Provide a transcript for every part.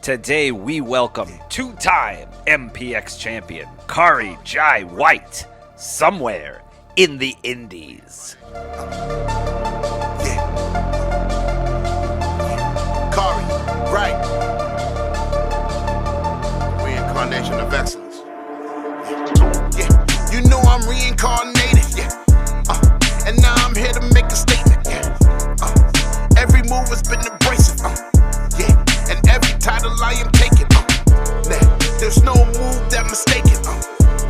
Today we welcome two-time MPX Champion Kari Jai Wright, somewhere in the Indies. Kari, right. Reincarnation of Excellence. Yeah, you know I'm reincarnated, yeah. And now I'm here to make a statement, yeah. Every move has been abrasive, yeah. And every title I am taking, man, there's no move that mistaken,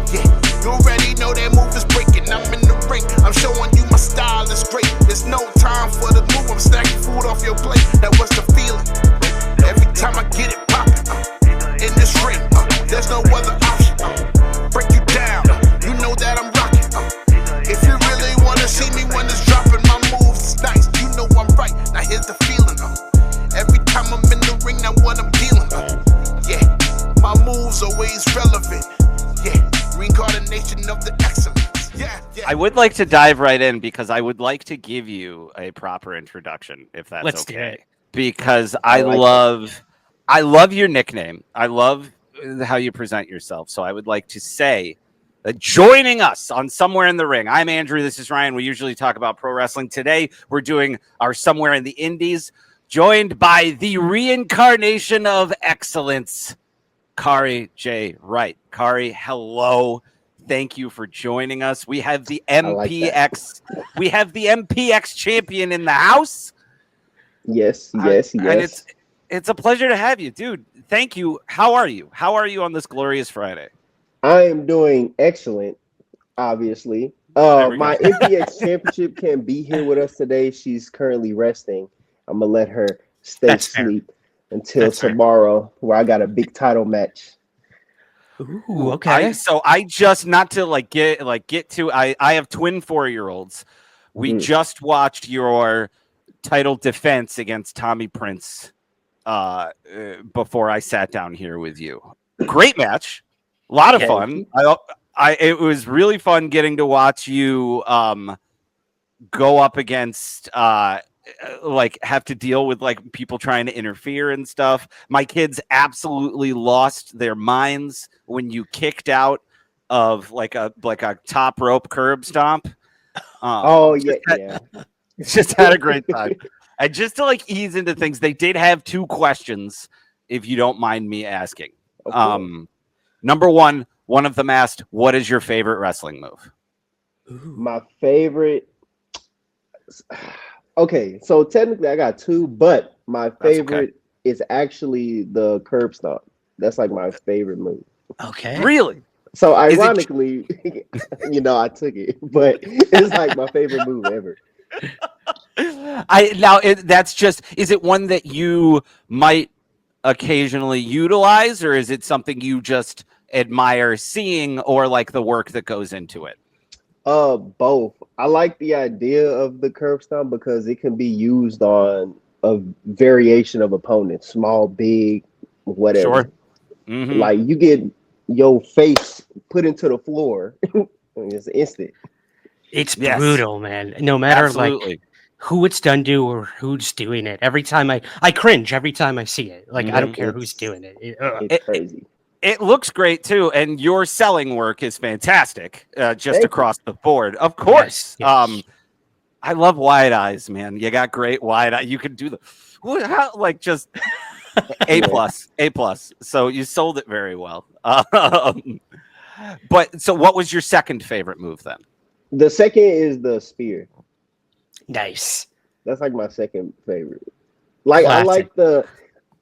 yeah. You already know that move is breaking. I'm in the ring, I'm showing you my style is great. There's no time for the move, I'm stacking food off your plate. That was the feeling. Every time I get it poppin', in this ring, there's no other option. Break you down, you know that I'm rocking. If you really wanna see me when it's dropping, my moves is nice. You know I'm right. Now here's the feeling. Every time I'm in the ring, now what I'm dealing. Yeah, my moves always relevant. Yeah, reincarnation of the excellence. Yeah. I would like to dive right in because I would like to give you a proper introduction, if that's Let's okay. do it. Because I love your nickname. I love how you present yourself. So I would like to say that joining us on Somewhere in the Ring. I'm Andrew. This is Ryan. We usually talk about pro wrestling. Today we're doing our Somewhere in the Indies, joined by the Reincarnation of Excellence, Kari Jai Wright. Kari, hello. Thank you for joining us. We have the MPX. We have the MPX champion in the house. Yes. And it's a pleasure to have you, dude. Thank you. How are you? How are you on this glorious Friday? I am doing excellent, obviously. My MPX championship can't be here with us today. She's currently resting. I'm going to let her stay asleep until tomorrow, where I got a big title match. Ooh, okay. I just, not to get to, I have twin 4-year-olds. We just watched your title defense against Tommy Prince before I sat down here with you. Great match. A lot of fun. It was really fun getting to watch you go up against have to deal with people trying to interfere and stuff. My kids absolutely lost their minds when you kicked out of like a top rope curb stomp. Just had a great time. And just to ease into things, they did have 2 questions, if you don't mind me asking. Okay. Number one of them asked, what is your favorite wrestling move? My favorite. Okay, so technically I got 2, but my favorite is actually the curb stomp. That's my favorite move. Okay. Really? So ironically, I took it, but it's my favorite move ever. Is it one that you might occasionally utilize, or is it something you just admire seeing, or the work that goes into it? Both. I like the idea of the curb stomp because it can be used on a variation of opponents, small, big, whatever. Sure. Mm-hmm. You get your face put into the floor, it's instant. It's brutal, man. No matter who it's done to or who's doing it. Every time I cringe every time I see it. I don't care who's doing it. It's crazy. It looks great too, and your selling work is fantastic, across the board. Of course. Yes. I love wide eyes, man. You got great wide eye. You can do just A+. So you sold it very well. But so what was your second favorite move then? The second is the spear. Nice. That's my second favorite. Classic.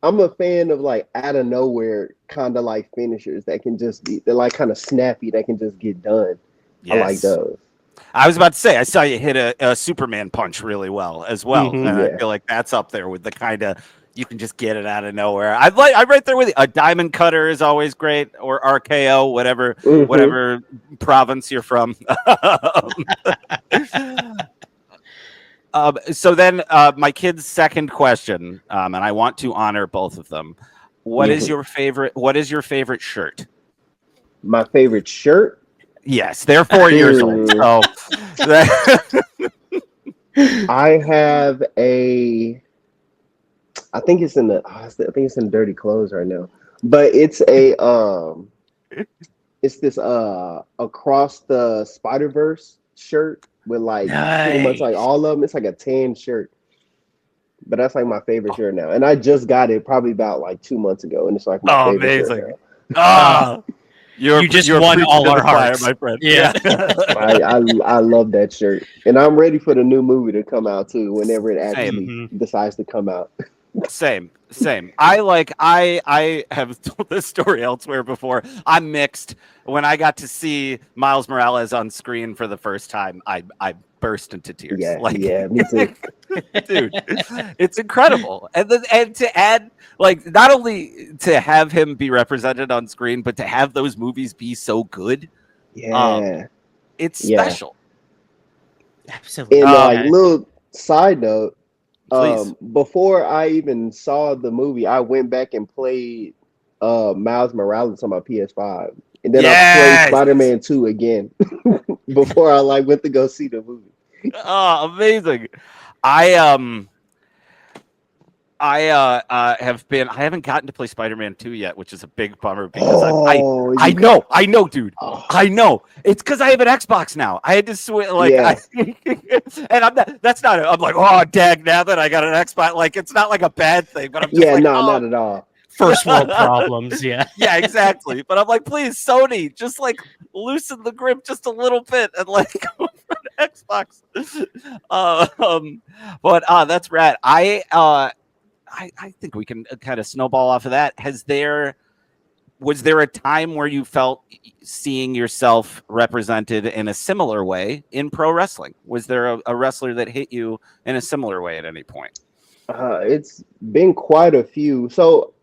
I'm a fan of out of nowhere kind of finishers that can just be, they're kind of snappy, that can just get done. Yes. I like those. I was about to say, I saw you hit a Superman punch really well as well. Mm-hmm. And I feel like that's up there with the kind of, you can just get it out of nowhere. I'm right there with you. A diamond cutter is always great, or RKO, whatever province you're from. So then my kid's second question, and I want to honor both of them. What is your favorite shirt? My favorite shirt? Yes, they're 4 years old. So I have a I think it's in the. I think it's in Dirty Clothes right now. But it's a it's this across the Spider-Verse shirt with like pretty much like all of them. It's like a tan shirt. But that's like my favorite shirt now. And I just got it probably about like 2 months ago, and it's like my favorite shirt now. You just won all our hearts, my friend. Yeah. I love that shirt. And I'm ready for the new movie to come out too, whenever it actually decides to come out. Same. I have told this story elsewhere before. I'm mixed. When I got to see Miles Morales on screen for the first time, I burst into tears. Yeah, me too. Dude, it's incredible. And to add, like, not only to have him be represented on screen, but to have those movies be so good. Yeah. It's special. Absolutely. And like little side note, please. Before I even saw the movie, I went back and played Miles Morales on my PS5. And then I played Spider-Man 2 again before I like went to go see the movie. Oh, amazing. I haven't gotten to play Spider-Man 2 yet, which is a big bummer because I know, dude. I know. It's because I have an Xbox now. I had to switch, and I'm like, oh, dang, now that I got an Xbox, like, it's not like a bad thing, but I'm just not at all. First world problems, yeah, exactly. But I'm like, please, Sony, just like loosen the grip just a little bit and like go for an Xbox. But that's rad. I think we can kind of snowball off of that. Was there a time where you felt seeing yourself represented in a similar way in pro wrestling? Was there a wrestler that hit you in a similar way at any point? It's been quite a few. So,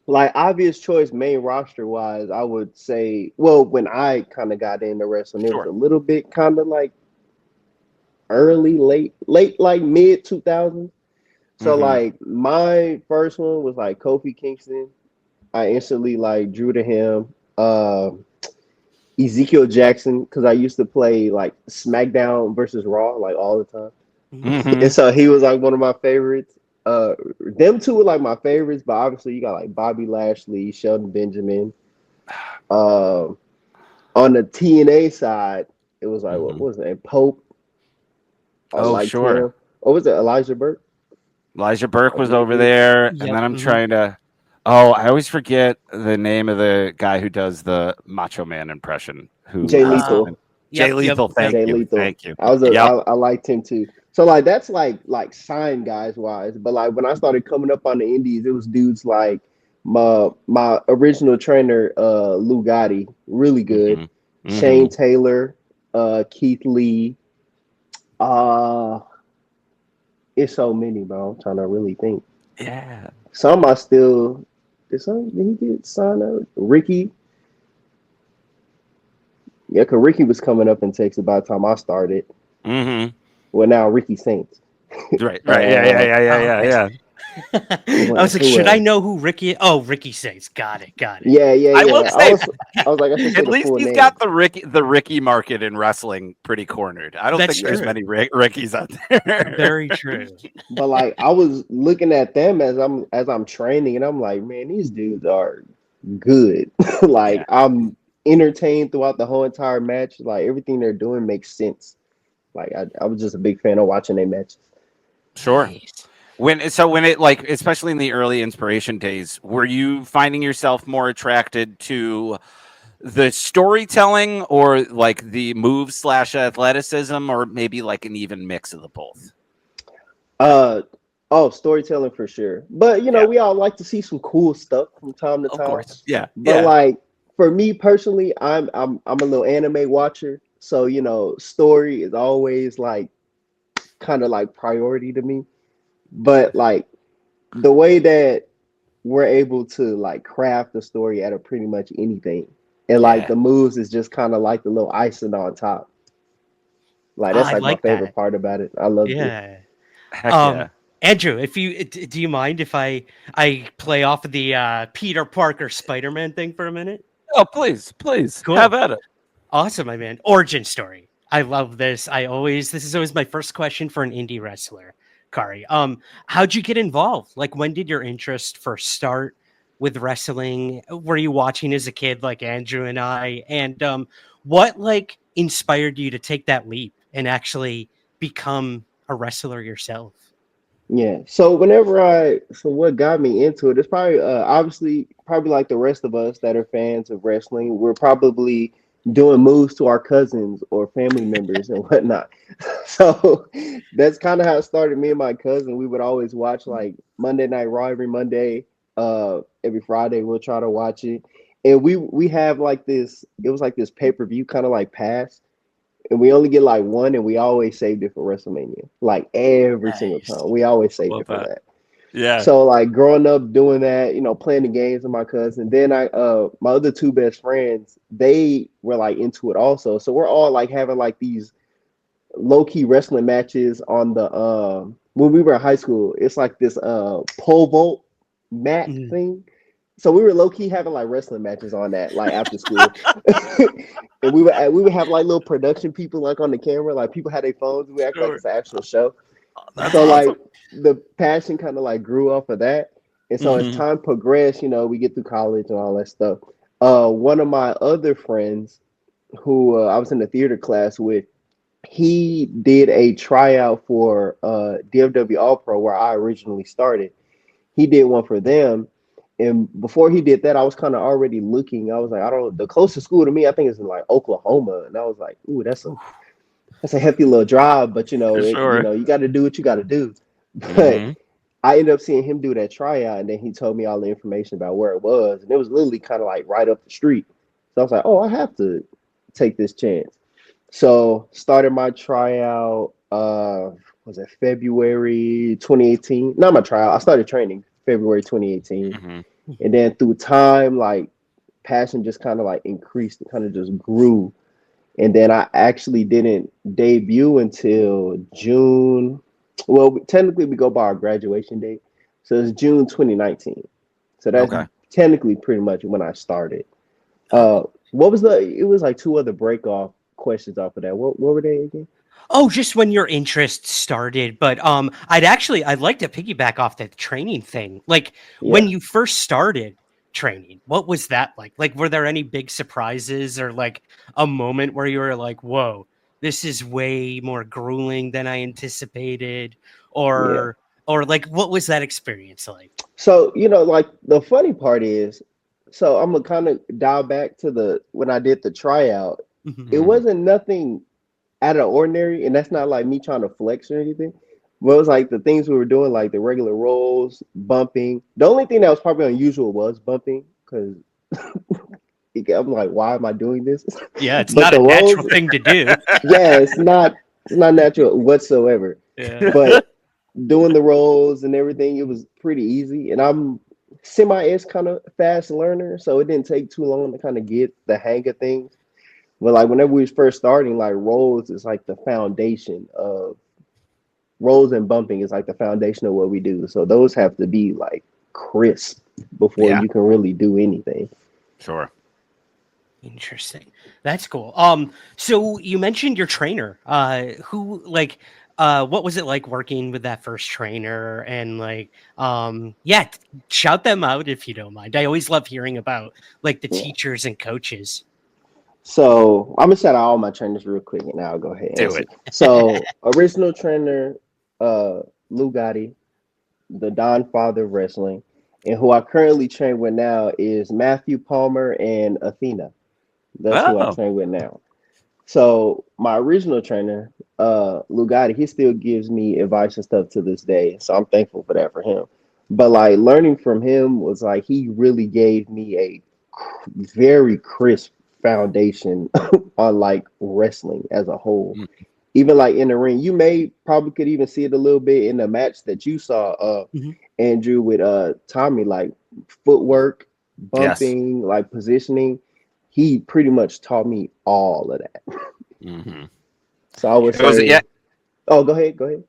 like, obvious choice, main roster wise, I would say, well, when I kind of got into wrestling, it was a little bit kind of like late, like mid 2000s. So like my first one was like Kofi Kingston. I instantly like drew to him. Ezekiel Jackson, because I used to play like SmackDown versus Raw like all the time. And so he was like one of my favorites. Them two were like my favorites, but obviously you got like Bobby Lashley, Shelton Benjamin. On the TNA side, it was like what was it? Pope. Sure. What was it? Elijah Burke? Elijah Burke was over there, and then I'm trying to. Oh, I always forget the name of the guy who does the Macho Man impression. Jay Lethal. Jay Lethal. Thank you. I liked him too. So like that's like signed guys wise, but like when I started coming up on the indies, it was dudes like my original trainer, Lou Gotti, really good. Shane Taylor, Keith Lee. It's so many, bro. I'm trying to really think. Yeah. Some I still. Did he get signed up? Ricky. Yeah, because Ricky was coming up in Texas by the time I started. Well, now Ricky Saints. Right. Yeah. I was like, should I know who Ricky? Oh, Ricky Saints. Got it. Yeah. I will say, I was like, I at least he's got the Ricky market in wrestling pretty cornered. I don't think there's many Rickies out there. Very true. But like, I was looking at them as I'm training, and I'm like, man, these dudes are good. Like, I'm entertained throughout the whole entire match. Like, everything they're doing makes sense. Like, I was just a big fan of watching their matches. Sure. When it like, especially in the early Inspiration days, were you finding yourself more attracted to the storytelling or like the moves / athleticism, or maybe like an even mix of the both? Storytelling for sure. But we all like to see some cool stuff from time to time. Of course. Yeah. But like for me personally, I'm a little anime watcher, so story is always like kind of like priority to me. But like the way that we're able to like craft the story out of pretty much anything, and like the moves is just kind of like the little icing on top. Like that's like my favorite part about it. I love it. Heck yeah. Andrew, if you do you mind if I play off of the Peter Parker Spider-Man thing for a minute? Oh, please. Cool. Have at it. Awesome, my man. Origin story. I love this. This is always my first question for an indie wrestler. Kari. How'd you get involved? Like, when did your interest first start with wrestling? Were you watching as a kid like Andrew and I? And what like inspired you to take that leap and actually become a wrestler yourself? Yeah. So what got me into it, it's probably obviously probably like the rest of us that are fans of wrestling, we're probably doing moves to our cousins or family members and whatnot. So that's kind of how it started. Me and my cousin, we would always watch like Monday Night Raw every Monday. Every Friday we'll try to watch it. And we have like this, it was like this pay-per-view kind of like pass, and we only get like one, and we always saved it for WrestleMania. Like every single time, we always saved it for that. Yeah. So like growing up doing that, playing the games with my cousin. Then my other two best friends, they were like into it also. So we're all like having like these low key wrestling matches on the when we were in high school. It's like this pole vault mat thing. So we were low key having like wrestling matches on that, like after school. And we would have like little production people like on the camera, like people had their phones. We act like it's an actual show. So like the passion kind of like grew off of that. And so as time progressed, we get through college and all that stuff. One of my other friends who I was in the theater class with, he did a tryout for DFW All Pro where I originally started. He did one for them. And before he did that, I was kind of already looking. I was like, the closest school to me, I think, is in like Oklahoma. And I was like, ooh, that's a hefty little drive. But you got to do what you got to do. But I ended up seeing him do that tryout, and then he told me all the information about where it was, and it was literally kind of like right up the street. So I was like, oh, I have to take this chance. So started my tryout. Was it February 2018? Not my tryout. I started training February 2018. And then through time, like passion just kind of like increased, it kind of just grew. And then I actually didn't debut until June. Well, technically we go by our graduation date. So it's June 2019. So that's technically pretty much when I started. It was like two other break off questions off of that. What were they again? Oh, just when your interest started. But I'd like to piggyback off that training thing. Like when you first started training, what was that like? Like, were there any big surprises or like a moment where you were like, whoa, this is way more grueling than I anticipated? Or like, what was that experience like? So, like the funny part is, so I'm gonna kind of dial back to when I did the tryout, it wasn't nothing out of the ordinary, and that's not like me trying to flex or anything. But it was like the things we were doing, like the regular rolls, bumping. The only thing that was probably unusual was bumping, because I'm like, why am I doing this? Yeah, it's not a natural thing to do. Yeah, it's not natural whatsoever. Yeah. But doing the rolls and everything, it was pretty easy. And I'm semi-ish kind of fast learner, so it didn't take too long to kind of get the hang of things. But like whenever we was first starting, like rolls is like the foundation of rolls, and bumping is like the foundation of what we do. So those have to be like crisp before you can really do anything. Sure. Interesting. That's cool. So you mentioned your trainer. Who like what was it like working with that first trainer? And like shout them out if you don't mind. I always love hearing about like the teachers and coaches. So I'm gonna shout out all my trainers real quick, and I'll go ahead and answer. So original trainer, Lou Gotti, the Don Father of Wrestling, and who I currently train with now is Matthew Palmer and Athena. That's who I train with now. So my original trainer, Lou Gotti, he still gives me advice and stuff to this day. So I'm thankful for that for him. But like learning from him was like he really gave me a very crisp foundation on like wrestling as a whole. Even like in the ring, you probably could even see it a little bit in the match that you saw, Andrew, with Tommy, like footwork, bumping, like positioning. He pretty much taught me all of that. So I would say, oh, go ahead.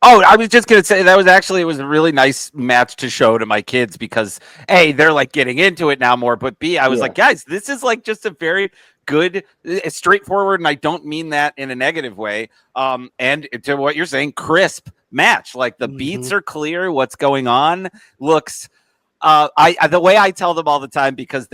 Oh, I was just going to say it was a really nice match to show to my kids because A, they're like getting into it now more, but B, I was like, guys, this is like just a very good, straightforward, and I don't mean that in a negative way. And to what you're saying, crisp match. Like the beats are clear. What's going on looks. The way I tell them all the time, because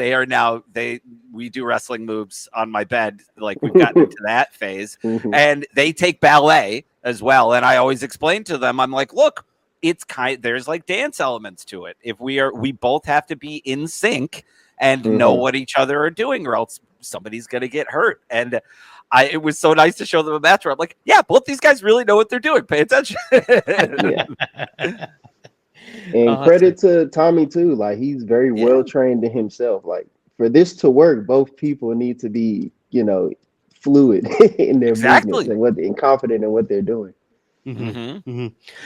we do wrestling moves on my bed. Like we've gotten into that phase, and they take ballet as well. And I always explain to them, I'm like, look, there's like dance elements to it. If we both have to be in sync and know what each other are doing, or else somebody's going to get hurt. And it was so nice to show them a match where I'm like, yeah, both these guys really know what they're doing. Pay attention. And credit to Tommy too. Like he's very well trained in himself. Like for this to work, both people need to be, fluid in their movements and confident in what they're doing.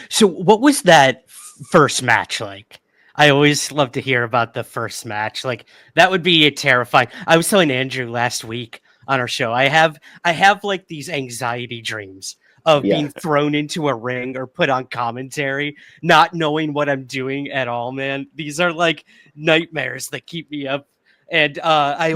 So what was that first match like? I always love to hear about the first match. Like that would be terrifying. I was telling Andrew last week on our show, I have like these anxiety dreams of being thrown into a ring or put on commentary, not knowing what I'm doing at all, man. These are like nightmares that keep me up. And I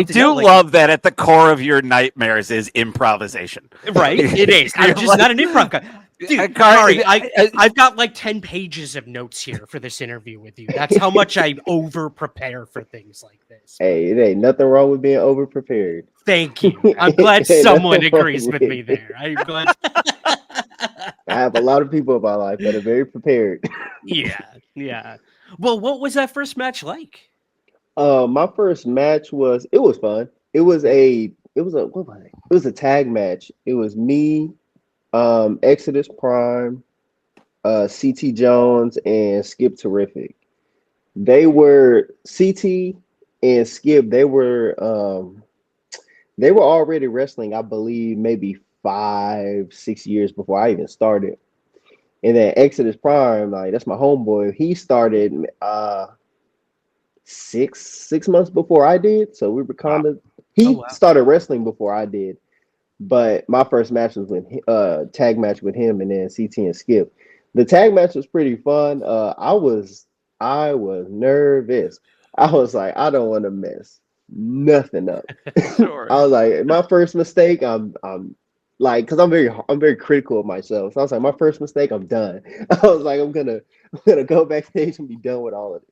do love that at the core of your nightmares is improvisation. Right? It is. I'm just not an improv guy. Dude, Kari, I've got like 10 pages of notes here for this interview with you. That's how much I over-prepare for things like this. Hey, it ain't nothing wrong with being over-prepared. Thank you. I'm glad someone agrees with me there. I'm glad. I have a lot of people in my life that are very prepared. Yeah. Well, what was that first match like? My first match was fun. It was a tag match. It was me, Exodus Prime, CT Jones, and Skip Terrific. They were CT and Skip. They were already wrestling, I believe, maybe 5-6 years before I even started. And then Exodus Prime, like that's my homeboy. He started 6 months before I did. So we were kind of started wrestling before I did. But my first match was with tag match with him and then CT and Skip. The tag match was pretty fun. I was nervous. I was like, I don't want to mess nothing up. Sure. I was like, my first mistake, I'm like, because I'm very critical of myself. So I was like, my first mistake, I'm done. I was like, I'm gonna go backstage and be done with all of this.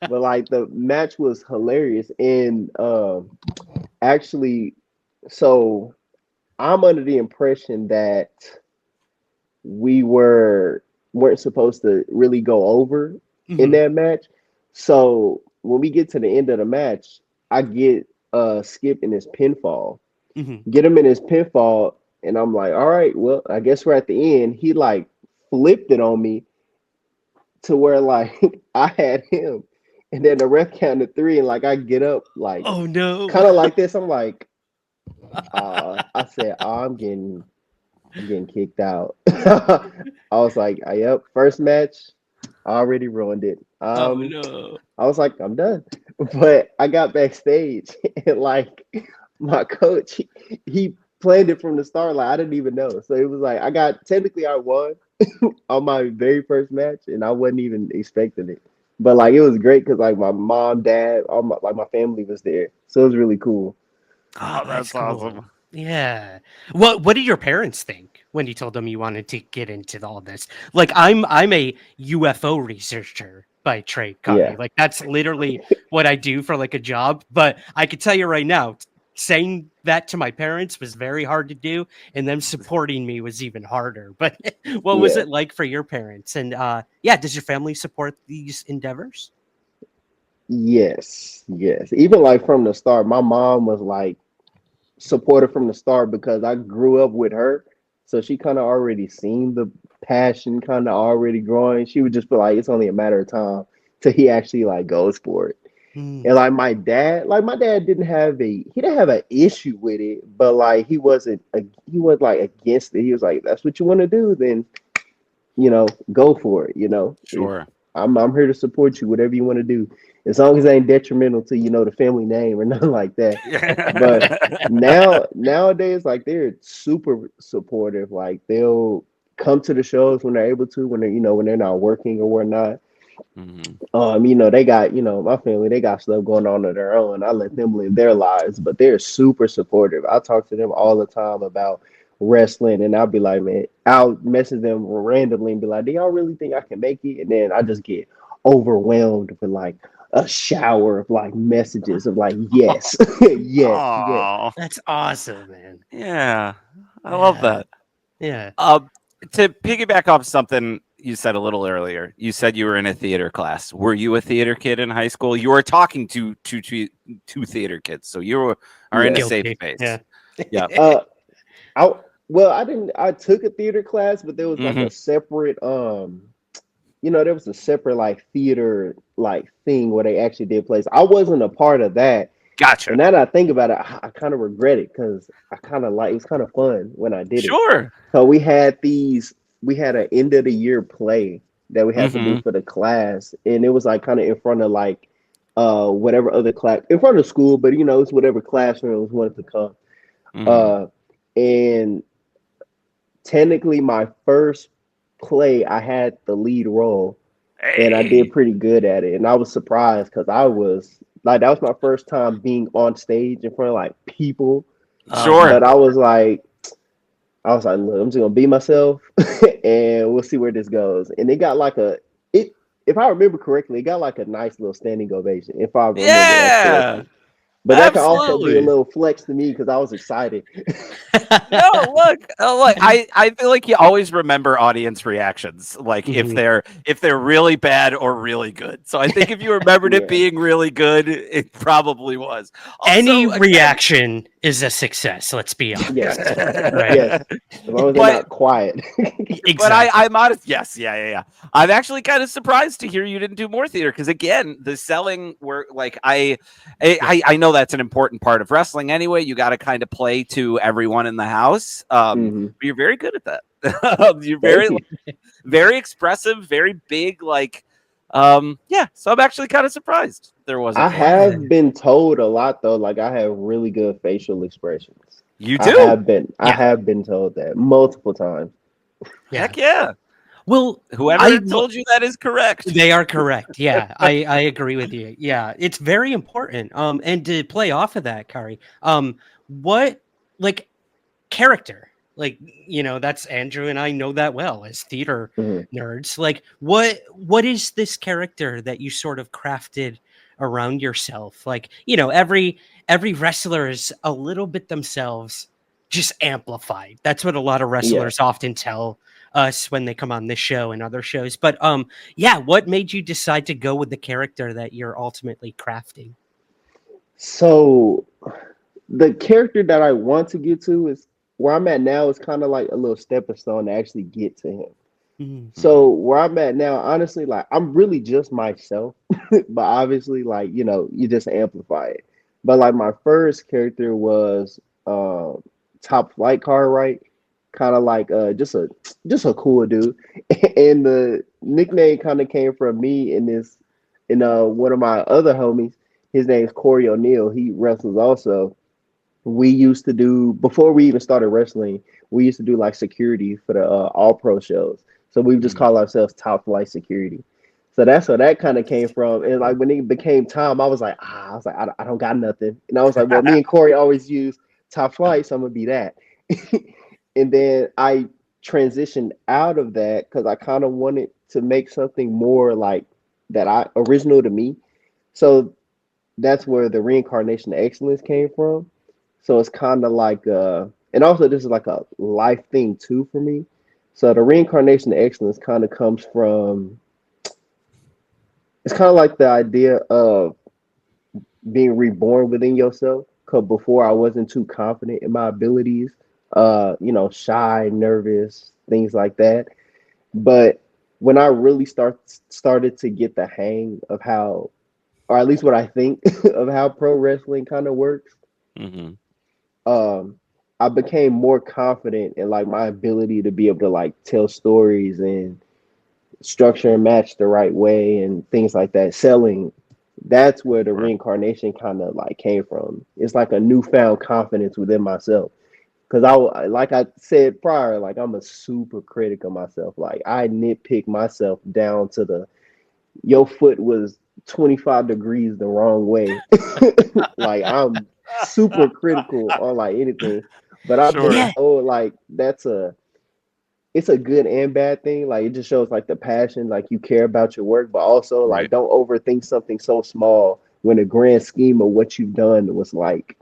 But like the match was hilarious. And actually, so I'm under the impression that we weren't supposed to really go over in that match. So when we get to the end of the match, I get Skip in his pinfall. Get him in his pinfall, and I'm like, all right, well, I guess we're at the end. He like flipped it on me to where like I had him, and then the ref counted 3, and like I get up like, oh no, kind of like this. I'm like, I said, I'm getting kicked out. I was like, yep, first match, I already ruined it. Oh no. I was like, I'm done. But I got backstage and like my coach, he planned it from the start. Like I didn't even know. So it was like I won on my very first match, and I wasn't even expecting it. But like it was great because like my mom, dad, all my family was there. So it was really cool. Oh, that's cool. awesome. Yeah. What did your parents think when you told them you wanted to get into all this? Like I'm a UFO researcher by trade, Kari. Yeah. Like that's literally what I do for like a job. But I could tell you right now, saying that to my parents was very hard to do, and them supporting me was even harder. But what was it like for your parents? And does your family support these endeavors? Yes. Even like from the start, my mom was like supportive from the start because I grew up with her. So she kind of already seen the passion kind of already growing. She would just be like, it's only a matter of time till he actually like goes for it. And like my dad didn't have an issue with it, but like he was like against it. He was like, that's what you want to do, then go for it, Sure. I'm here to support you, whatever you want to do, as long as it ain't detrimental to the family name or nothing like that. But nowadays, like they're super supportive. Like they'll come to the shows when they're able to, when they're not working or whatnot. They got my family, they got stuff going on of their own. I let them live their lives, but they're super supportive. I talk to them all the time about wrestling, and I'll be like, man, I'll message them randomly and be like, do y'all really think I can make it? And then I just get overwhelmed with like a shower of like messages of like, yes, yes, yes. Oh, That's awesome, man. yeah. I love that. Yeah. To piggyback off something you said a little earlier, you said you were in a theater class. Were you a theater kid in high school? You were talking to two theater kids, so you are in a safe Guilty. space. Yeah. Yeah. I didn't. I took a theater class, but there was like a separate, there was a separate like theater like thing where they actually did plays. I wasn't a part of that. Gotcha. And now that I think about it, I kind of regret it because I kind of like it was kind of fun when I did it. Sure. So we had an end of the year play that we had to do for the class, and it was like kind of in front of like whatever other class in front of school, but it's whatever classrooms wanted to come. And technically my first play, I had the lead role, and I did pretty good at it. And I was surprised because I was like, that was my first time being on stage in front of like people. Sure. But I was like, look, I'm just gonna be myself, and we'll see where this goes. And it got like if I remember correctly, it got like a nice little standing ovation. If I remember that correctly. But that can also be a little flex to me because I was excited. No, look. I feel like you always remember audience reactions, like if they're really bad or really good. So I think if you remembered it being really good, it probably was. Also, any reaction is a success. Let's be honest. Yes, Right. yes. As long as they're not quiet. Exactly. But I'm honest. Yes, yeah. I'm actually kind of surprised to hear you didn't do more theater because again, the selling were like I know that's an important part of wrestling anyway. You got to kind of play to everyone in the house. But you're very good at that. You're very expressive, very big. Like, yeah. So I'm actually kind of surprised there wasn't. I have been told a lot though. Like I have really good facial expressions. You do? I have been told that multiple times. Heck yeah. Well, whoever told you that is correct. They are correct. Yeah, I agree with you. Yeah, it's very important. And to play off of that, Kari, what like character? Like, that's Andrew and I know that well as theater nerds. Like, what is this character that you sort of crafted around yourself? Like, every wrestler is a little bit themselves, just amplified. That's what a lot of wrestlers often tell us when they come on this show and other shows. But what made you decide to go with the character that you're ultimately crafting? So the character that I want to get to is where I'm at now is kind of like a little stepping stone to actually get to him. So where I'm at now, honestly, like I'm really just myself, but obviously like, you just amplify it. But like my first character was Top Flight Kari Wright. Kind of like just a cool dude, and the nickname kind of came from me and one of my other homies. His name's Corey O'Neal. He wrestles also. We used to do before we even started wrestling. We used to do like security for the All Pro shows. So we just call ourselves Top Flight Security. So that's where that kind of came from. And like when it became time, I was like, I don't got nothing. And I was like, well, me and Corey always use Top Flight, so I'm gonna be that. And then I transitioned out of that because I kind of wanted to make something more like that original to me. So that's where the Reincarnation of Excellence came from. So it's kind of like, and also this is like a life thing too for me. So the Reincarnation of Excellence kind of comes from, it's kind of like the idea of being reborn within yourself. Because before I wasn't too confident in my abilities. Shy, nervous, things like that. But when I really started to get the hang of how, or at least what I think of how pro wrestling kind of works, I became more confident in like my ability to be able to like tell stories and structure and match the right way and things like that. Selling, that's where the reincarnation kind of like came from. It's like a newfound confidence within myself. Because like I said prior, like I'm a super critic of myself. Like I nitpick myself down to your foot was 25 degrees the wrong way. Like I'm super critical on like anything. But I've been Yeah. told like it's a good and bad thing. Like it just shows like the passion, like you care about your work, but also like Right. don't overthink something so small when the grand scheme of what you've done was like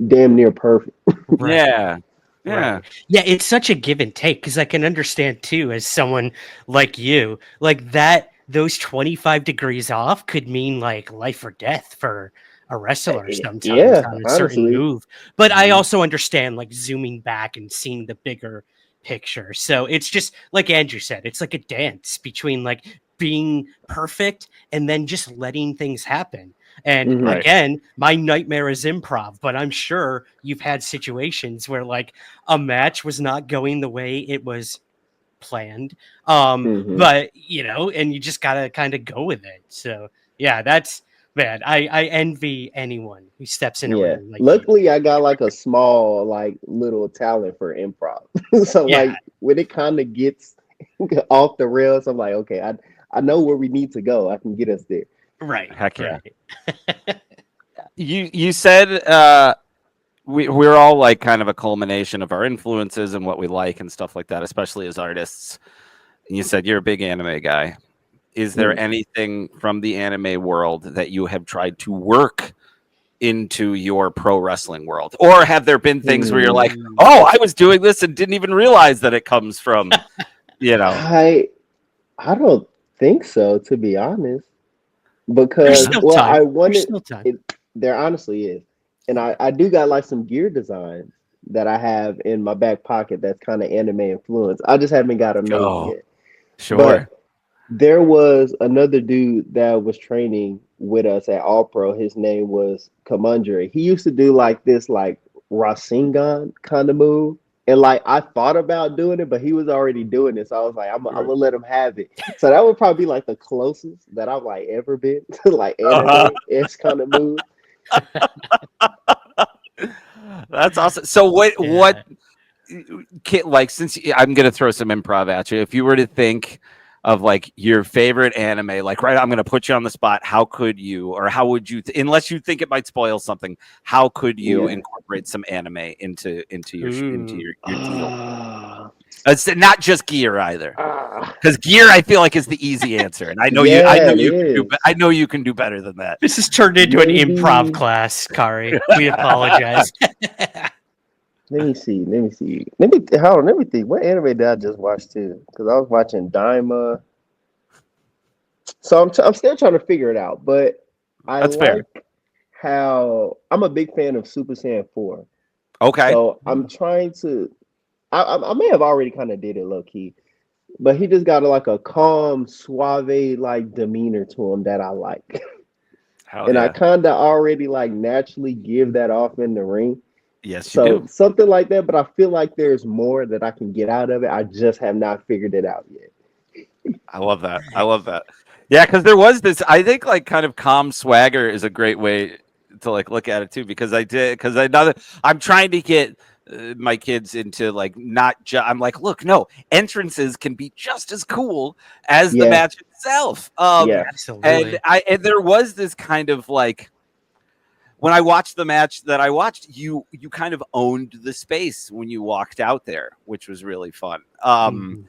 damn near perfect. Right. Yeah. Yeah. Right. Yeah, it's such a give and take because I can understand too, as someone like you, like that those 25 degrees off could mean like life or death for a wrestler sometimes Yeah, on a certain honestly. move. But I Mhm. also understand like zooming back and seeing the bigger picture. So it's just like Andrew said, it's like a dance between like being perfect and then just letting things happen. And Mhm. Right. again, my nightmare is improv, but I'm sure you've had situations where like a match was not going the way it was planned. Mhm. But and you just gotta kind of go with it. So yeah, that's man. I envy anyone who steps in a Yeah. ring like you. Luckily I got like a small like little talent for improv. So Yeah, like when it kind of gets off the rails, I'm like, okay, I know where we need to go. I can get us there. right. Heck yeah. Right. You said we're all like kind of a culmination of our influences and what we like and stuff like that, especially as artists. And you said you're a big anime guy. Is there Mm. anything from the anime world that you have tried to work into your pro wrestling world? Or have there been things where you're like, Mm. oh, I was doing this and didn't even realize that it comes from, you know? I don't think so, to be honest. There's Because still well, I time. There's wanted still time. it. There honestly is, and I do got like some gear designs that I have in my back pocket that's kind of anime influence. I just haven't got them made Oh, yet. sure. But there was another dude that was training with us at All Pro. His name was Kamundra. He used to do like this like Rasengan kind of move. And like I thought about doing it, but he was already doing it. So I was like, I'm gonna let him have it. So that would probably be like the closest that I've like ever been to like Uh-huh. anime-esque kind of move. That's awesome. So what Yeah. like since I'm gonna throw some improv at you, if you were to think of like your favorite anime, like right, I'm gonna put you on the spot. How could you, or how would you, unless you think it might spoil something, how could you Yeah. incorporate some anime into your Ooh. your deal? Ah, It's not just gear either, ah. because gear I feel like is the easy answer, and I Yeah, know it you can do, is. I know you can do better than that. This has turned into an improv Maybe class, Kari. We apologize. let me see. Let me see. Let me hold on. Let me think. What anime did I just watch too? Because I was watching Daima. So I'm still trying to figure it out. But I That's fair. like how I'm a big fan of Super Saiyan 4. Okay. So I'm trying to. I may have already kind of did it low key, but he just got like a calm, suave like demeanor to him that I like, Hell and I yeah. kind of already like naturally give that off in the ring. Yes, you So do. something like that, but I feel like there's more that I can get out of it. I just have not figured it out yet. I love that. I love that. Yeah, because there was this. I think like kind of calm swagger is a great way to like look at it too. Because I'm trying to get my kids into like not just. I'm like, look, no, entrances can be just as cool as the Yeah, match itself. yeah, And Absolutely. there was this kind of like when I watched the match that I watched, you kind of owned the space when you walked out there, which was really fun. Mhm.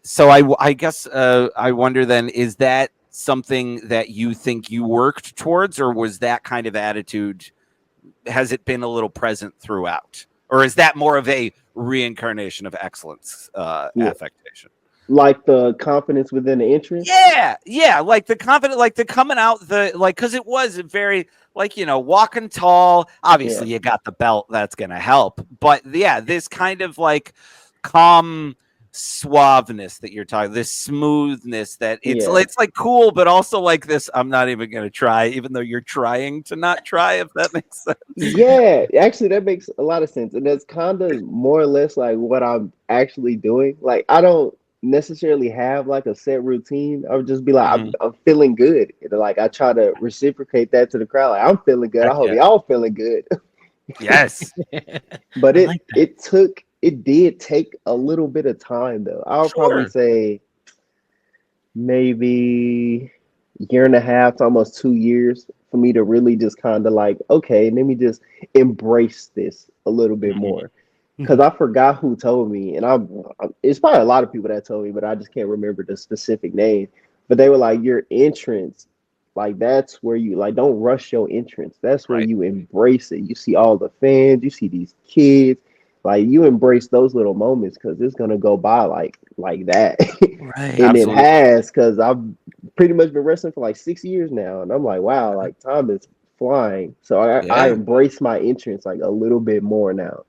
So I guess I wonder then, is that something that you think you worked towards, or was that kind of attitude, has it been a little present throughout? Or is that more of a reincarnation of excellence yeah. affectation? Like the confidence within the entrance. Yeah, like the confident, like the coming out, the like, because it was very like walking tall. Yeah, Obviously, you got the belt, that's gonna help, but yeah, this kind of like calm suaveness that you're talking, this smoothness that yeah, it's like cool, but also like this. I'm not even gonna try, even though you're trying to not try. If that makes sense. yeah. Actually, that makes a lot of sense, and that's kind of more or less like what I'm actually doing. Like I don't necessarily have like a set routine. I would just be like, Mhm. I'm feeling good. And, like I try to reciprocate that to the crowd. Like I'm feeling good. I Heck hope yeah. y'all feeling good. Yes. But I like that. it did take a little bit of time though. I'll probably Sure. say maybe year and a half to almost 2 years for me to really just kind of like, okay, let me just embrace this a little bit Mhm. more. Because I forgot who told me, and it's probably a lot of people that told me, but I just can't remember the specific name. But they were like, your entrance, like that's where you like don't rush your entrance. That's where Right. you embrace it. You see all the fans, you see these kids, like you embrace those little moments because it's gonna go by like that. Right. And it Absolutely. has because I've pretty much been wrestling for like 6 years now, and I'm like, wow, like time is flying. So I Yeah. embrace my entrance like a little bit more now.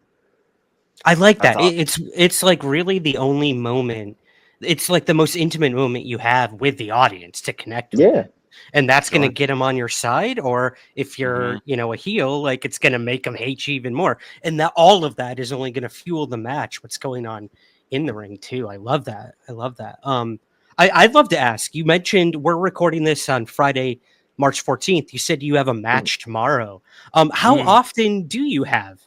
I like That's that. awesome. It's like really the only moment. It's like the most intimate moment you have with the audience to connect with Yeah. it, and that's going to Sure. get them on your side. Or if Hmm. you're, a heel, like it's going to make them hate you even more. And that all of that is only going to fuel the match. What's going on in the ring too? I love that. I love that. I'd love to ask. You mentioned we're recording this on Friday, March 14th. You said you have a match tomorrow. How Mm. often do you have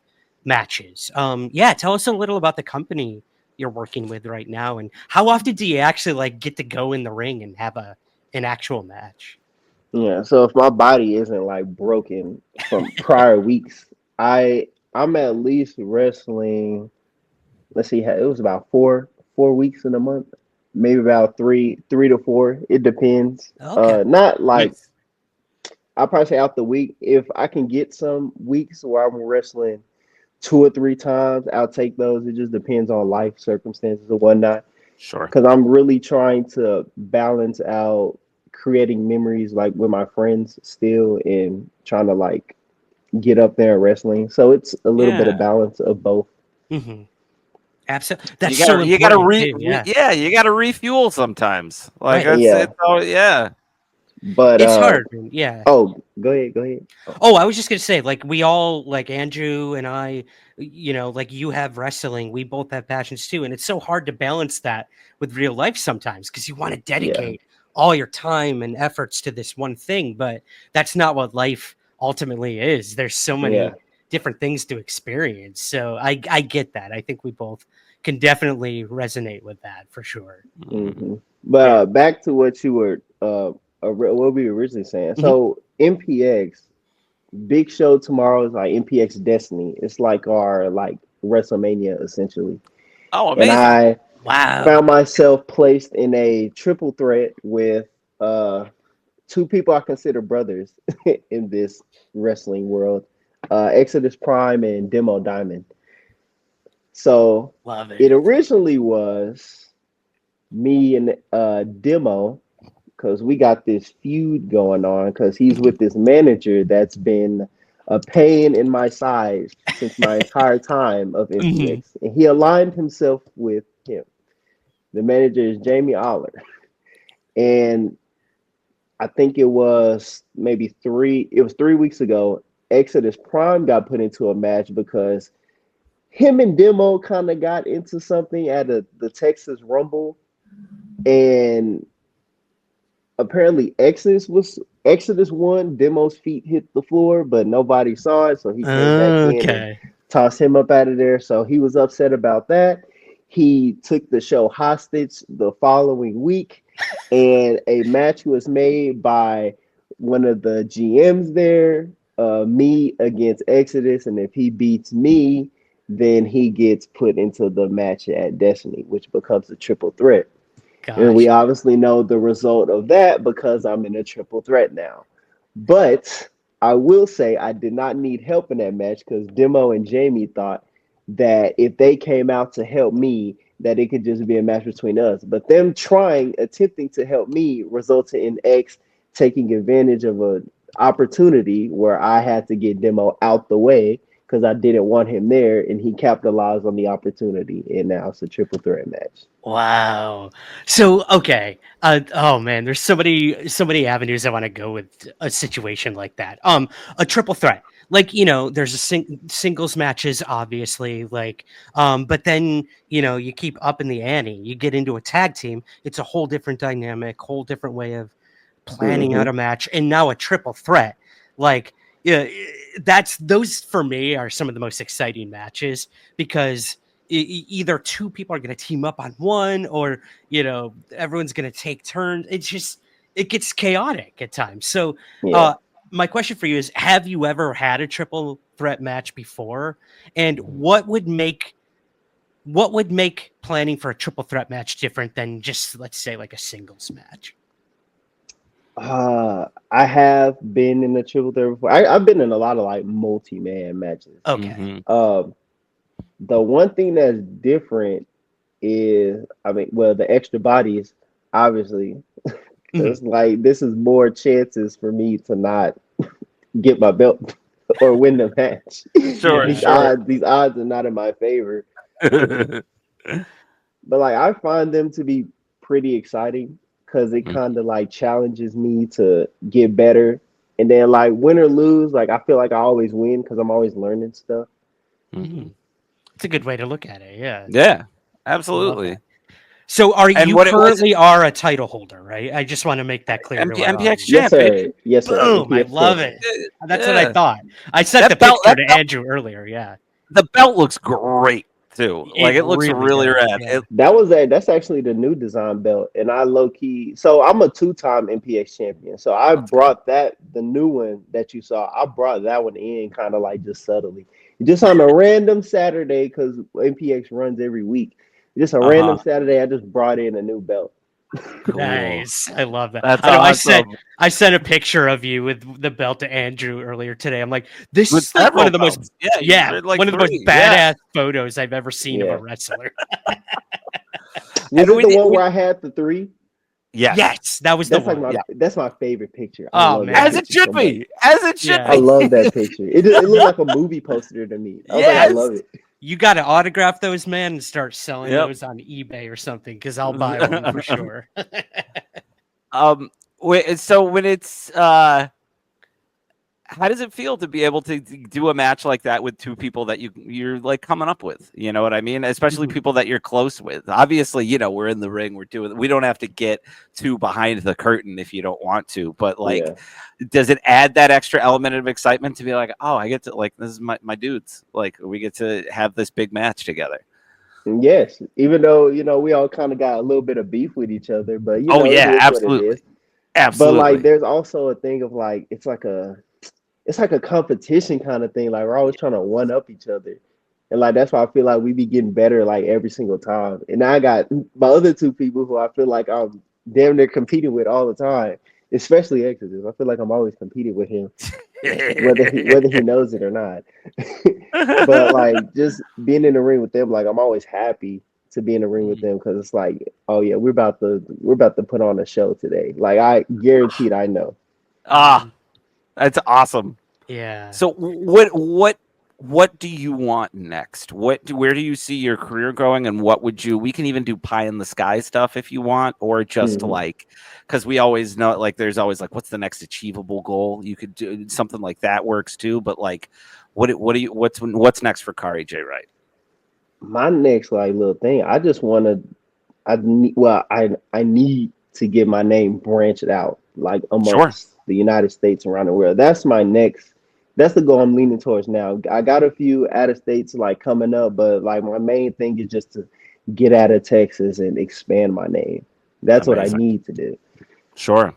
matches? Yeah, tell us a little about the company you're working with right now, and how often do you actually like get to go in the ring and have an actual match? Yeah. So if my body isn't like broken from prior weeks, I'm at least wrestling. Let's see, it was about four weeks in a month, maybe about three to four. It depends. Okay. Not like Nice. I'll probably say out the week. If I can get some weeks where I'm wrestling 2 or 3 times, I'll take those. It just depends on life circumstances and whatnot. Sure. Because I'm really trying to balance out creating memories like with my friends still and trying to like get up there wrestling. So it's a little bit Yeah. of balance of both. Hmm. Absolutely. That's You so gotta you gotta important too. Yeah. yeah, you gotta refuel sometimes. Like Right. that's Yeah. it. Oh yeah. But It's hard. Man. Yeah. oh, go ahead. Oh, Oh, I was just gonna say, like, we all, like Andrew and I, like you have wrestling, we both have passions too, and it's so hard to balance that with real life sometimes because you want to yeah. dedicate all your time and efforts to this one thing, but that's not what life ultimately is. There's so Yeah. many different things to experience, so I get that. I think we both can definitely resonate with that for sure. Mm. hmm But Yeah. back to what you were what we were originally saying. Mhm. So MPX big show tomorrow is like MPX Destiny. It's like our like WrestleMania essentially. Oh, And amazing. I Wow. found myself placed in a triple threat with two people I consider brothers in this wrestling world. Exodus Prime and Demo Diamond. So Love it it. originally was me and Demo because we got this feud going on because he's with this manager that's been a pain in my side since my entire time of Mhm. MPX. And he aligned himself with him. The manager is Jamie Aller. And I think it was 3 weeks ago, Exodus Prime got put into a match because him and Demo kind of got into something at the Texas Rumble. And apparently Exodus won. Demo's feet hit the floor, but nobody saw it, so he came back in and Okay. tossed him up out of there. So he was upset about that. He took the show hostage the following week, and a match was made by one of the GMs there, me against Exodus, and if he beats me, then he gets put into the match at Destiny, which becomes a triple threat. And we Gosh. obviously know the result of that because I'm in a triple threat now. But I will say I did not need help in that match because Demo and Jamie thought that if they came out to help me, that it could just be a match between us. But them attempting to help me, resulted in X taking advantage of an opportunity where I had to get Demo out the way because I didn't want him there, and he capitalized on the opportunity, and now it's a triple threat match. Wow. So okay. Oh man, there's so many avenues I want to go with a situation like that. A triple threat. Like, there's a singles matches obviously, like but then, you keep up in the ante. You get into a tag team, it's a whole different dynamic, whole different way of planning hmm out a match, and now a triple threat. Like, yeah, that's those for me are some of the most exciting matches because either two people are going to team up on one, or everyone's going to take turns. It gets chaotic at times. So Yeah. uh my question for you is: have you ever had a triple threat match before? And what would make planning for a triple threat match different than just, let's say, like a singles match? I have been in the triple threat before. I've been in a lot of like multi-man matches. Okay. The one thing that's different is, I mean, well, the extra bodies, obviously. It's like this is more chances for me to not get my belt or win the match. Sure, These odds are not in my favor. But like I find them to be pretty exciting because it kind of like challenges me to get better. And then like win or lose, like I feel like I always win because I'm always learning stuff. It's a good way to look at it. Yeah. Yeah, absolutely. So you currently are a title holder, right? I just want to make that clear. MPX Yes, Champion. sir. Yes, sir. Boom! I love it. That's what I thought. I sent the picture to Andrew earlier. Yeah. The belt looks great too. Like it looks really rad. Yeah. That's actually the new design belt, and I low key. So I'm a 2-time MPX champion. So I brought the new one that you saw. I brought that one in kind of like just subtly, just on a random Saturday because MPX runs every week. Just a random Saturday, I just brought in a new belt. Cool. Nice. I love that. That's awesome. I sent a picture of you with the belt to Andrew earlier today. I'm like, this is like one of the most one of the most badass photos I've ever seen of a wrestler. Was it the one where I had the 3? Yes, that was the one. Like that's my favorite picture. Oh man, as it should be. As it should be. I love that picture. It looked like a movie poster to me. I love it. You got to autograph those, man, and start selling those on eBay or something, because I'll buy one for sure. So when it's how does it feel to be able to do a match like that with 2 people that you're like coming up with? You know what I mean? Especially people that you're close with. Obviously, you know, we're in the ring, we don't have to get too behind the curtain if you don't want to, but like does it add that extra element of excitement to be like, oh, I get to, like, this is my dudes, like we get to have this big match together? Yes, even though, you know, we all kind of got a little bit of beef with each other, but you know, absolutely. But like there's also a thing of like it's like a competition kind of thing. Like we're always trying to one up each other. And like that's why I feel like we be getting better like every single time. And I got my other 2 people who I feel like I'm damn near competing with all the time, especially Exodus. I feel like I'm always competing with him, whether he knows it or not. But like just being in the ring with them, like I'm always happy to be in the ring with them because it's like, oh yeah, we're about to put on a show today. Like I guaranteed, I know. That's awesome. Yeah. So what do you want next? Where do you see your career going, and what would we can even do pie in the sky stuff if you want, or just like, because we always know like there's always like what's the next achievable goal? You could do something like that works too, but like what's next for Kari Jai Wright? My next like little thing, I just want to I need to get my name branched out like amongst the United States around the world. That's the goal I'm leaning towards now. I got a few out of states like coming up, but like my main thing is just to get out of Texas and expand my name. That's what I need to do. Sure.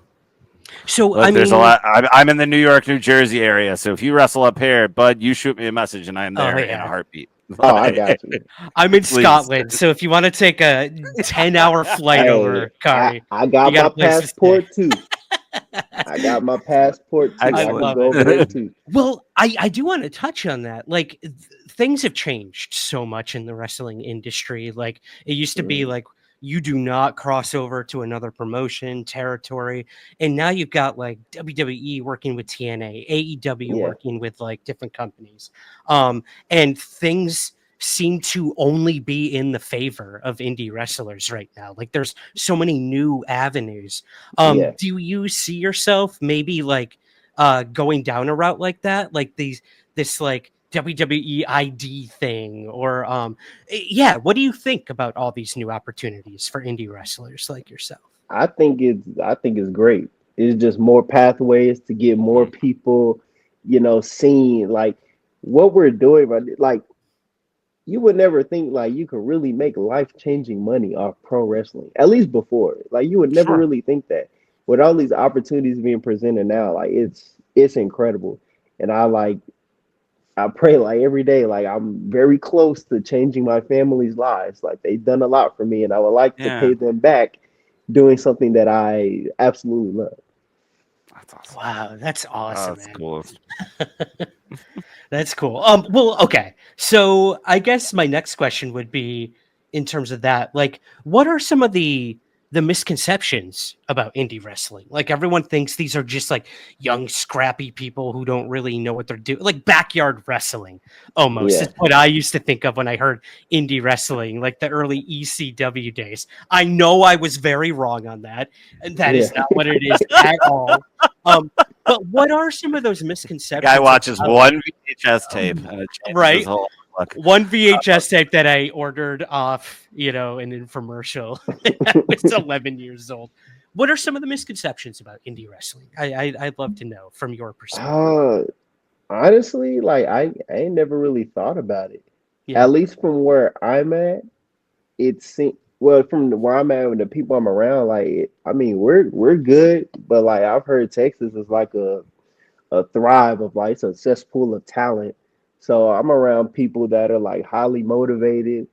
So look, there's a lot. I'm in the New York, New Jersey area, so if you wrestle up here, bud, you shoot me a message and I'm there in a heartbeat. Oh, I got you. I'm in Scotland, so if you want to take a 10-hour flight over, Kari, I got my passport too. I got my passport too. I love it. Too. Well, I do want to touch on that. Like things have changed so much in the wrestling industry. Like it used to be like you do not cross over to another promotion territory, and now you've got like WWE working with TNA, AEW working with like different companies, and things seem to only be in the favor of indie wrestlers right now. Like there's so many new avenues. Do you see yourself maybe like going down a route like that, like this like WWE ID thing, or what do you think about all these new opportunities for indie wrestlers like yourself? I think it's great. It's just more pathways to get more people, you know, seeing like what we're doing. But like you would never think like you could really make life-changing money off pro wrestling, at least before. Like you would never really think that. With all these opportunities being presented now, like it's it's incredible. And I pray like every day, like I'm very close to changing my family's lives. Like they've done a lot for me, and I would like to Yeah. pay them back doing something that I absolutely love. That's awesome. Wow, that's awesome, That's man. cool. That's cool. Well, okay. So I guess my next question would be in terms of that, like, what are some of the misconceptions about indie wrestling? Like everyone thinks these are just like young, scrappy people who don't really know what they're doing, like backyard wrestling almost. Yeah. It's what I used to think of when I heard indie wrestling, like the early ECW days. I know I was very wrong on that, and that is Yeah. not what it is at all. But what are some of those misconceptions? Guy watches about- one VHS tape and it changes Right. his whole look. One VHS tape that I ordered off, an infomercial. I was 11 years old. What are some of the misconceptions about indie wrestling? I'd love to know from your perspective. Honestly, like I ain't never really thought about it. Yeah. At least from where I'm at, it seems well from where I'm at and the people I'm around. Like, I mean, we're good, but like I've heard Texas is like a thrive of like it's a cesspool of talent. So I'm around people that are like highly motivated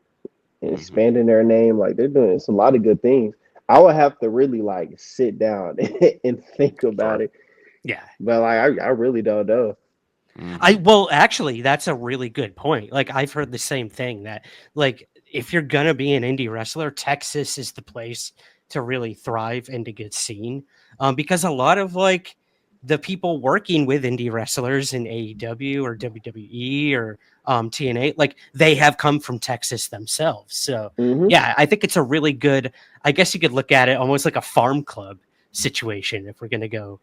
and expanding their name. Like they're doing it's a lot of good things. I would have to really like sit down and think about it. Yeah. But like I really don't know. Well, actually, that's a really good point. Like I've heard the same thing that like if you're gonna be an indie wrestler, Texas is the place to really thrive and to get seen. Because a lot of like the people working with indie wrestlers in AEW or WWE or TNA, like they have come from Texas themselves. So Mhm. yeah, I think it's a really good. I guess you could look at it almost like a farm club situation if we're gonna go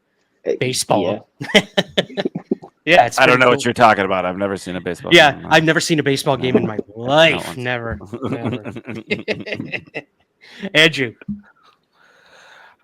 baseball. Yeah. Yeah, it's I don't know pretty what cool. you're talking about. I've never seen a baseball Yeah, game. I've never seen a baseball game in my life. once. Never. Andrew.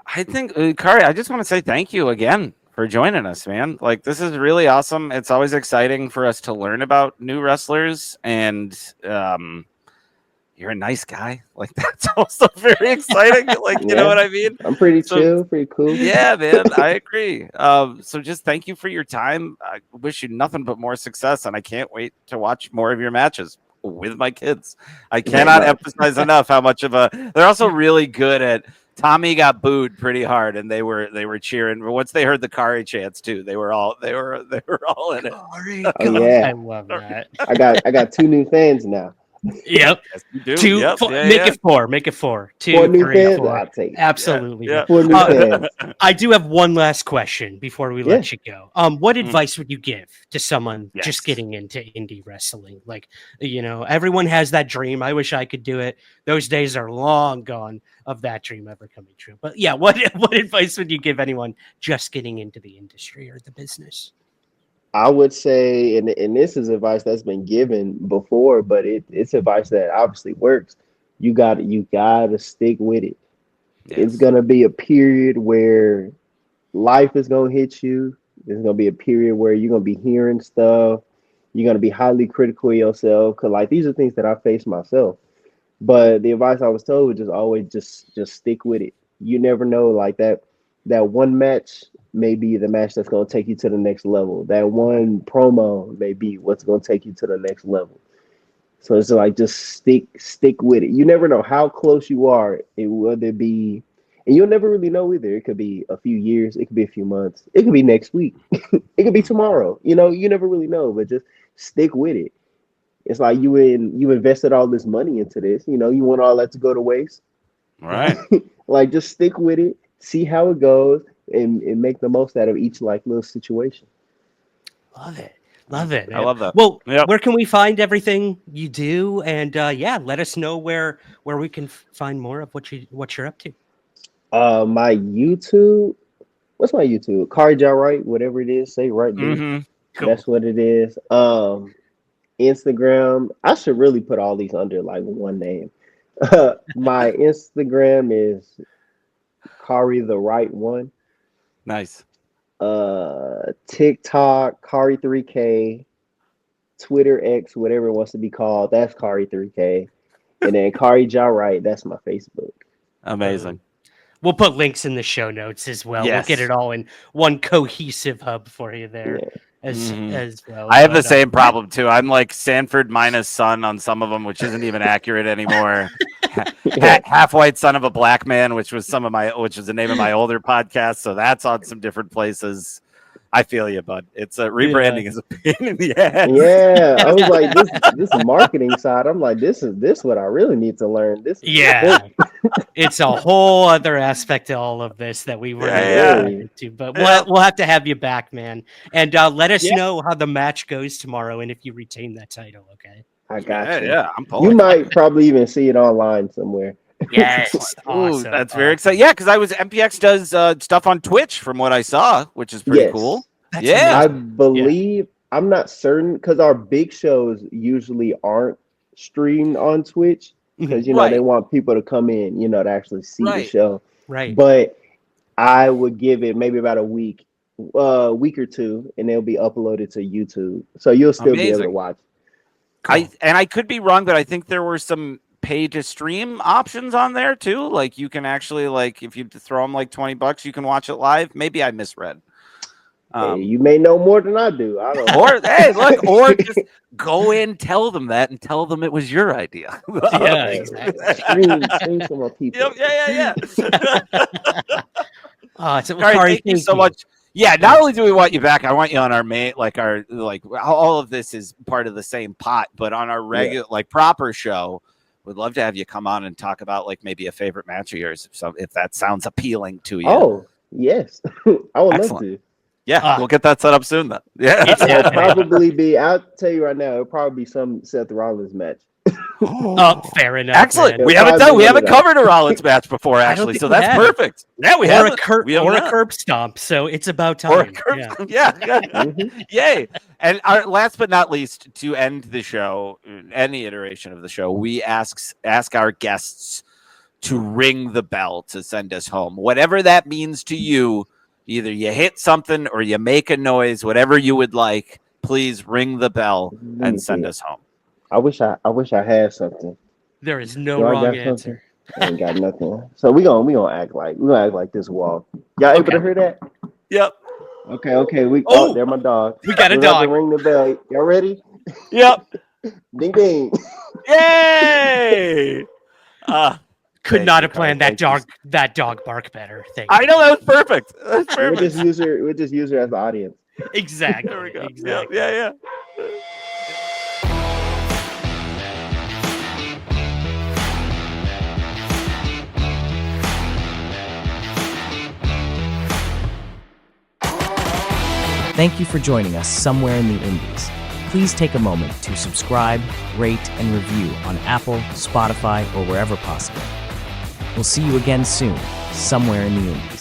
I think, Kari, I just want to say thank you again for joining us, man. Like, this is really awesome. It's always exciting for us to learn about new wrestlers, and you're a nice guy. Like, that's also very exciting. Like, you know what I mean? I'm pretty So- chill, pretty cool. Yeah, man, I agree. So just thank you for your time. I wish you nothing but more success, and I can't wait to watch more of your matches with my kids. I cannot emphasize enough how much of a. They're also really good at. Tommy got booed pretty hard, and they were cheering. But once they heard the Kari chants too, they were all in it. Oh yeah, I love that. I got 2 new fans now. Yep. Yes, you do. 2, Yep. four, Yeah, make yeah. it 4. Make it 4. 2, 4 new 3, fans. 4. I'll take it. Absolutely. Yeah. 4 new fans. I do have one last question before we let you go. What Mm. advice would you give to someone Yes. just getting into indie wrestling? Like, everyone has that dream. I wish I could do it. Those days are long gone of that dream ever coming true. But yeah, what advice would you give anyone just getting into the industry or the business? I would say, and this is advice that's been given before, but it's advice that obviously works. You gotta stick with it. Yes. It's gonna be a period where life is gonna hit you. There's gonna be a period where you're gonna be hearing stuff. You're gonna be highly critical of yourself. Cause like these are things that I face myself. But the advice I was told was just always just stick with it. You never know, like that one match may be the match that's going to take you to the next level. That one promo may be what's going to take you to the next level. So it's like just stick with it. You never know how close you are. Whether it be, and you'll never really know either. It could be a few years. It could be a few months. It could be next week. It could be tomorrow. You never really know. But just stick with it. It's like you invested all this money into this. You want all that to go to waste. Right. Like just stick with it, see how it goes, and make the most out of each like little situation. Love it. Love it. I love that. Well, Yep. where can we find everything you do? And let us know where we can find more of what you're up to. My YouTube. What's my YouTube? Kari Jai Wright, whatever it is, say right there. Mm-hmm. Cool. That's what it is. Instagram. I should really put all these under like one name. My Instagram is Kari the Right One. Nice. TikTok Kari 3K, Twitter X, whatever it wants to be called. That's Kari 3K, and then Kari Jai Wright. That's my Facebook. Amazing. We'll put links in the show notes as well. Yes. We'll get it all in one cohesive hub for you there as well. I have the same problem too. I'm like Sanford minus son on some of them, which isn't even accurate anymore. Half white son of a black man, which was the name of my older podcast. So that's on some different places. I feel you, bud. It's rebranding is a pain in the ass. Yeah, I was like, this marketing side. I'm like, this what I really need to learn. It's a whole other aspect to all of this that we were into. But we'll have to have you back, man, and let us know how the match goes tomorrow and if you retain that title. Okay. I got you. Yeah, I'm pulling. You might probably even see it online somewhere. Yes, awesome. That's very exciting. Yeah, because MPX does stuff on Twitch from what I saw, which is pretty cool. That's I believe I'm not certain because our big shows usually aren't streamed on Twitch because they want people to come in, to actually see the show. Right. But I would give it maybe about a week or two, and they'll be uploaded to YouTube, so you'll still be able to watch. Cool. I could be wrong, but I think there were some pay to stream options on there too. Like you can actually if you throw them like $20, you can watch it live. Maybe I misread. Hey, you may know more than I do. I don't know. Or just go in, tell them that, and tell them it was your idea. Yeah, exactly. Stream some more people. Yeah. So Kari, thank you so much. Yeah, not only do we want you back, I want you on our main, all of this is part of the same pot, but on our regular, proper show, we'd love to have you come on and talk about maybe a favorite match of yours, if that sounds appealing to you. Oh, yes. I would love to. Yeah, we'll get that set up soon then. Yeah. It'll probably be, I'll tell you right now, it'll probably be some Seth Rollins match. Fair enough. Excellent. Man. We haven't covered a Rollins match before, actually, so that's perfect. Yeah, we have a curb stomp, so it's about time. Or a curb stomp. Yeah. Yay. And last but not least, to end the show, any iteration of the show, we ask our guests to ring the bell to send us home. Whatever that means to you, either you hit something or you make a noise, whatever you would like, please ring the bell and send us home. I wish I had something. There is no wrong answer. I ain't got nothing. So we gonna act like this wall. Y'all able to hear that? Yep. Okay. There my dog. We got a dog. Ring the bell. Y'all ready? Yep. Ding ding. Yay! Could not have planned that dog bark better. I know, that was perfect. We'll just use her as the audience. Exactly. There we go. Exactly. Yeah. Thank you for joining us somewhere in the Indies. Please take a moment to subscribe, rate, and review on Apple, Spotify, or wherever possible. We'll see you again soon, somewhere in the Indies.